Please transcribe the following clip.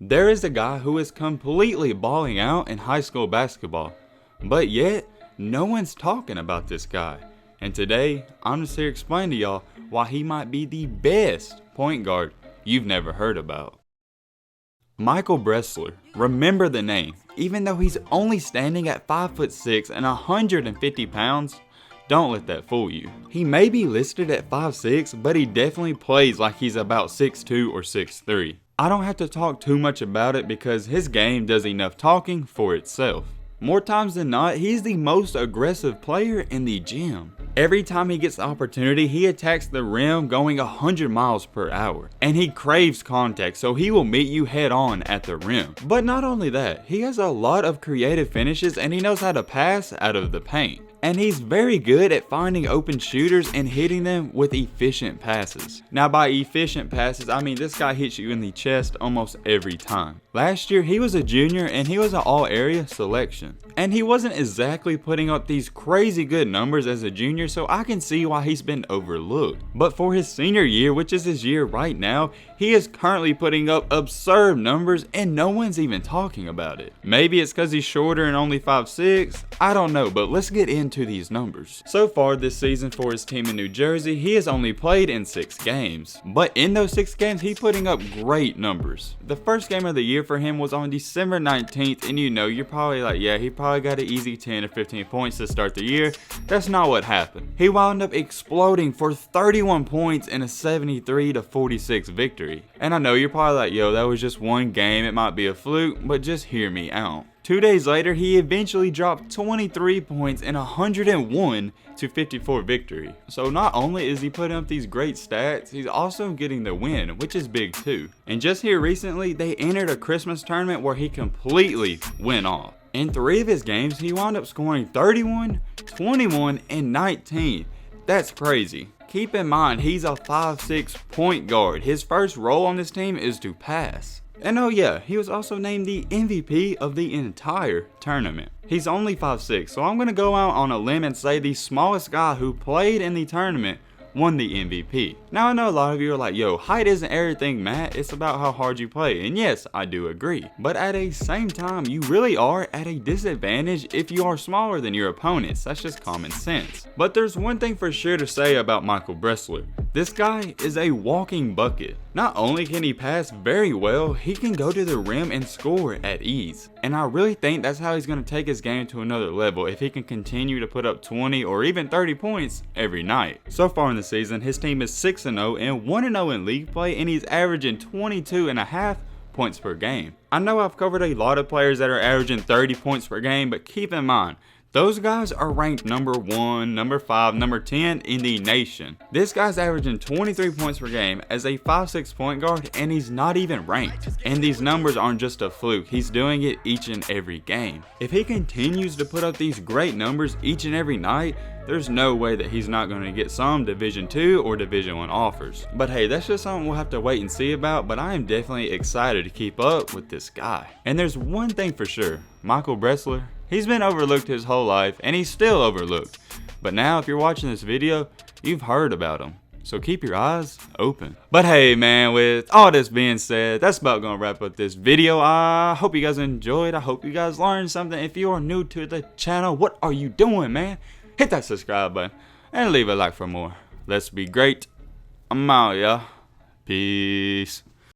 There is a guy who is completely balling out in high school basketball, but yet no one's talking about this guy. And today, I'm just here to explain to y'all why he might be the best point guard you've never heard about. Michael Bressler, remember the name, even though he's only standing at 5'6" and 150 pounds, don't let that fool you. He may be listed at 5'6", but he definitely plays like he's about 6'2" or 6'3". I don't have to talk too much about it because his game does enough talking for itself. More times than not, he's the most aggressive player in the gym. Every time he gets the opportunity, he attacks the rim going 100 miles per hour. And he craves contact, so he will meet you head on at the rim. But not only that, he has a lot of creative finishes and he knows how to pass out of the paint. And he's very good at finding open shooters and hitting them with efficient passes. Now by efficient passes, I mean this guy hits you in the chest almost every time. Last year he was a junior and he was an all-area selection. And he wasn't exactly putting up these crazy good numbers as a junior, so I can see why he's been overlooked. But for his senior year, which is his year right now, he is currently putting up absurd numbers and no one's even talking about it. Maybe it's because he's shorter and only 5'6", I don't know, but let's get into these numbers. So far this season for his team in New Jersey, he has only played in 6 games. But in those 6 games, he's putting up great numbers. The first game of the year for him was on December 19th, and you know, you're probably like, yeah, he probably got an easy 10 or 15 points to start the year. That's not what happened. He wound up exploding for 31 points in a 73-46 victory. And I know you're probably like, yo, that was just one game, it might be a fluke, but just hear me out. 2 days later, he eventually dropped 23 points in a 101-54 victory. So not only is he putting up these great stats, he's also getting the win, which is big too. And just here recently, they entered a Christmas tournament where he completely went off. In 3 of his games, he wound up scoring 31, 21, and 19. That's crazy. Keep in mind, he's a 5'6" point guard. His first role on this team is to pass. And oh yeah, he was also named the MVP of the entire tournament. He's only 5'6", so I'm going to go out on a limb and say the smallest guy who played in the tournament won the MVP. Now I know a lot of you are like, yo, height isn't everything, Matt, it's about how hard you play. And yes, I do agree. But at the same time, you really are at a disadvantage if you are smaller than your opponents. That's just common sense. But there's one thing for sure to say about Michael Bressler. This guy is a walking bucket. Not only can he pass very well, he can go to the rim and score at ease. And I really think that's how he's going to take his game to another level if he can continue to put up 20 or even 30 points every night. So far in the season, his team is 6-0 and 1-0 in league play, and he's averaging 22.5 points per game. I know I've covered a lot of players that are averaging 30 points per game, but keep in mind, those guys are ranked number 1, number 5, number 10 in the nation. This guy's averaging 23 points per game as a 5'6" point guard, and he's not even ranked. And these numbers aren't just a fluke, he's doing it each and every game. If he continues to put up these great numbers each and every night, there's no way that he's not going to get some Division II or Division I offers. But hey, that's just something we'll have to wait and see about, but I am definitely excited to keep up with this guy. And there's one thing for sure, Michael Bressler, he's been overlooked his whole life, and he's still overlooked. But now if you're watching this video, you've heard about him. So keep your eyes open. But hey man, with all this being said, that's about gonna wrap up this video. I hope you guys enjoyed. I hope you guys learned something. If you are new to the channel, what are you doing, man? Hit that subscribe button and leave a like for more. Let's be great. I'm out, y'all. Peace.